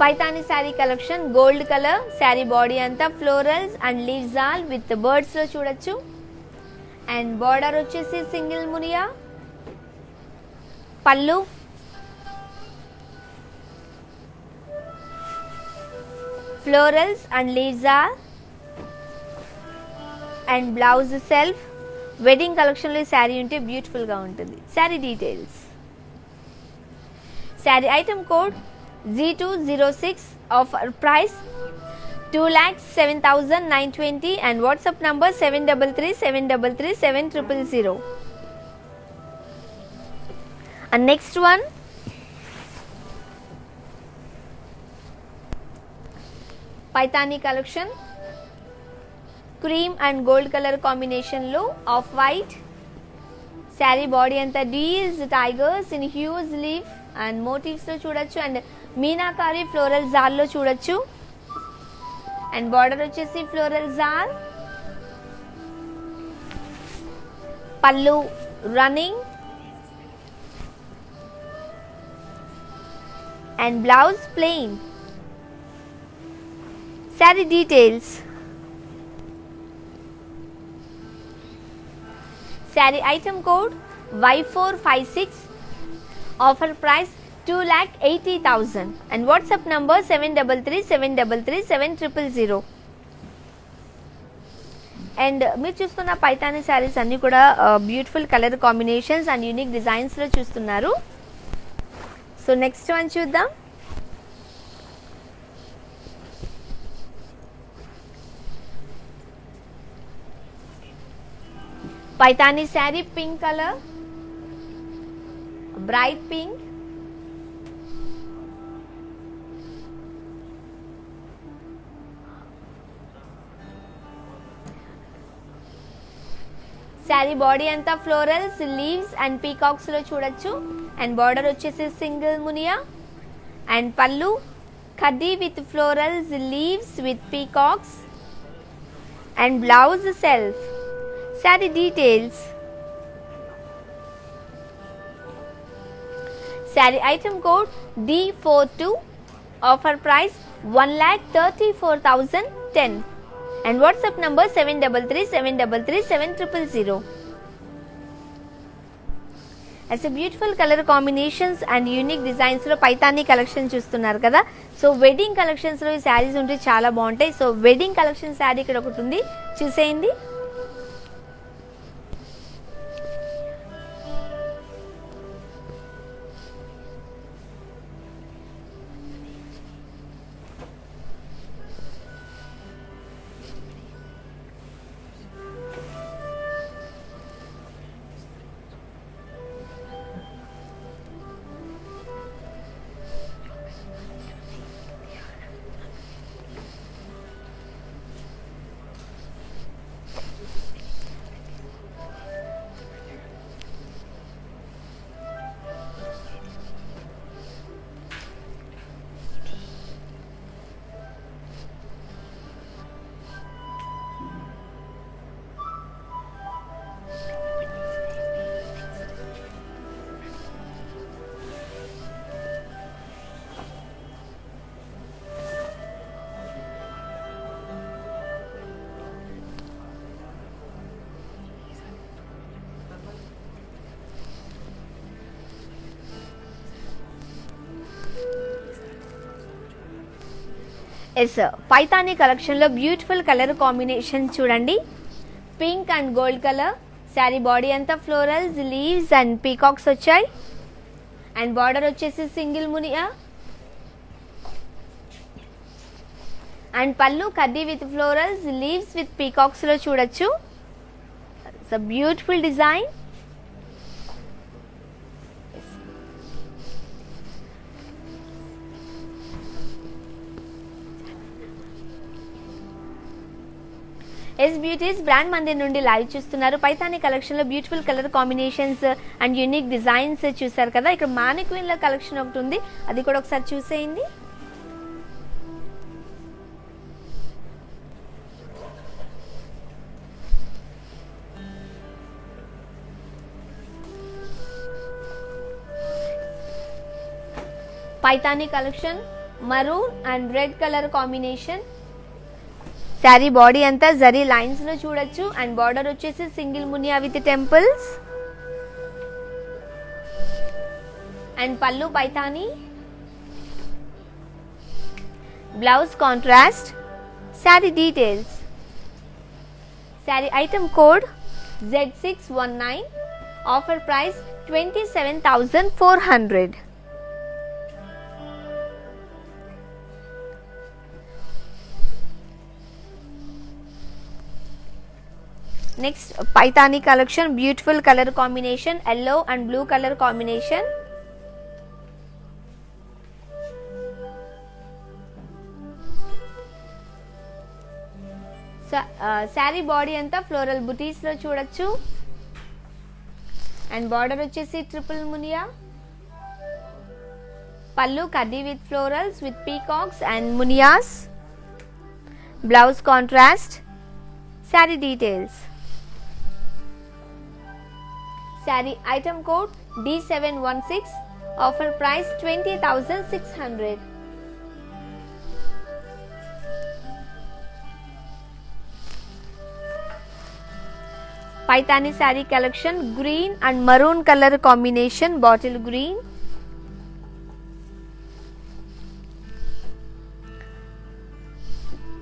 Paithani sari collection gold colour. Sari body అంతా florals and leaves all with birds లో చూడొచ్చు అండ్ బార్డర్ వచ్చేసి single Muniya, pallu florals and leaves all and blouse self. Wedding కలెక్షన్లో శారీ ఉంటే బ్యూటిఫుల్గా ఉంటుంది. Sari details, sari item code Z206, offer price 2,07,920 and WhatsApp number 7337337000. And next one, Paithani collection cream and gold colour కాంబినేషన్లో off white. Sari body అంతా డీల్స్ tigers in huge leaf and మోటివ్స్లో చూడొచ్చు and meenakari floral జాల్లో చూడొచ్చు and border వచ్చేసి ఫ్లోరల్ జాల్, pallu running and blouse plain. Sari details, sari item code Y456, offer price 2,80,000 and WhatsApp number 7337337000. And మీరు చూస్తున్న పైతానీ శారీస్ అన్నీ కూడా beautiful colour combinations and unique డిజైన్స్లో చూస్తున్నారు. సో నెక్స్ట్ వన్ చూద్దాం. Paithani sari pink colour, bright pink, sari body అంతా ఫ్లోరల్స్, లీవ్స్ అండ్ పీకాక్స్ లో చూడొచ్చు. అండ్ బార్డర్ వచ్చేసి సింగిల్ మునియా అండ్ పళ్ళు కడ్డీ with florals, leaves with peacocks and blouse self. Sari details. Sari item code D42, offer price 1,34,010 and WhatsApp number 7337337000. as a beautiful color combinations and unique designs లో Paithani collection చూస్తున్నారు కదా. So wedding collections లో ఈ శారీస్ ఉంటే చాలా బాగుంటాయి. So wedding collection sari ఇక్కడ ఒకటి ఉంది, చూసేయండి. ఎస్ పైతానీ కలెక్షన్లో బ్యూటిఫుల్ కలర్ కాంబినేషన్ చూడండి. Pink and gold colour. Sari body అంతా ఫ్లోరల్స్, లీవ్స్ అండ్ పీకాక్స్ వచ్చాయి. అండ్ బార్డర్ వచ్చేసి సింగిల్ మునియా అండ్ పళ్ళు కడ్డీ విత్ ఫ్లోరల్స్, లీవ్స్ విత్ పీకాక్స్లో చూడొచ్చు. It's a beautiful design. Yes beauties brand Mandir నుండి లైవ్ చూస్తున్నారు. పైతానీ కలెక్షన్ లో beautiful colour combinations and unique designs చూసారు కదా. ఇక్కడ మానిక్విన్ లో కలెక్షన్ ఒకటి ఉంది, అది కూడా ఒకసారి చూసేయండి. Paithani collection maroon and red colour combination. Sari body అంతా జరీ లైన్స్ లో చూడొచ్చు. అండ్ బార్డర్ వచ్చేసి సింగిల్ మునియా with temples and pallu Paithani, blouse contrast. Sari details. Sari item code Z619, offer price 27,400. Next Paithani collection beautiful colour combination, yellow and blue colour combination. Sari body అంతా floral బుటీస్ లో చూడొచ్చు. And border వచ్చేసి ట్రిపుల్ మునియా. పళ్ళు కడ్డీ with florals with peacocks and మునియాస్. Blouse contrast. Sari details. Sari item code D716, offer price 20,600. Paithani sari collection, green and maroon colour combination, bottle green.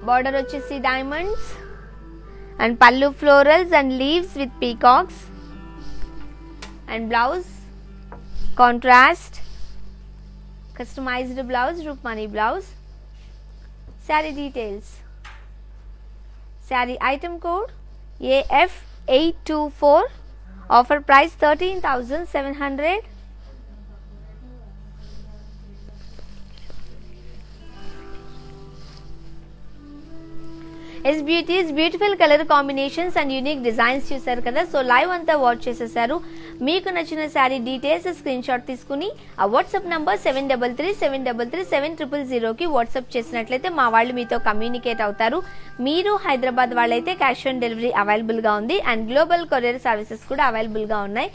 Border వచ్చేసి diamonds and pallu florals and leaves with peacocks and blouse contrast customized blouse, రూప్మణి blouse. Sari details, sari item code AF824, offer price 13,700. Yes beauties beautiful colour combinations and unique designs చూసారు కదా. So live అంతా watch చేసేసారు. మీకు నచ్చిన sari details screen shot తీసుకుని ఆ WhatsApp number 7337337000కి వాట్సాప్ చేసినట్లయితే మా వాళ్ళు మీతో కమ్యూనికేట్ అవుతారు. మీరు హైదరాబాద్ వాళ్ళైతే క్యాష్ ఆన్ డెలివరీ అవైలబుల్గా ఉంది అండ్ గ్లోబల్ కొరియర్ సర్వీసెస్ కూడా అవైలబుల్గా ఉన్నాయి.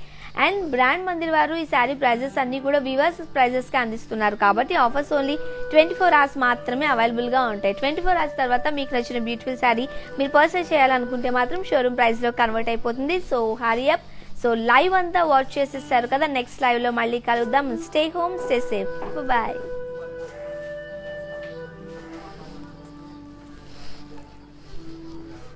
అండ్ బ్రాండ్ మందిర్ వారు ఈ శారీ ప్రైజెస్ అన్ని కూడా వివర్స్ ప్రైజెస్కి అందిస్తున్నారు కాబట్టి ఆఫర్స్ ఓన్లీ 24 hours మాత్రమే అవైలబుల్గా ఉంటాయి. 24 hours తర్వాత మీకు నచ్చిన బ్యూటిఫుల్ శారీ మీరు పర్చేస్ చేయాలనుకుంటే మాత్రం షోరూమ్ ప్రైస్లో కన్వర్ట్ అయిపోతుంది. So hurry up. So live అంతా వాచ్ చేసేస్తారు కదా. నెక్స్ట్ లైవ్లో మళ్ళీ కలుద్దాం. Stay home, stay safe, bye.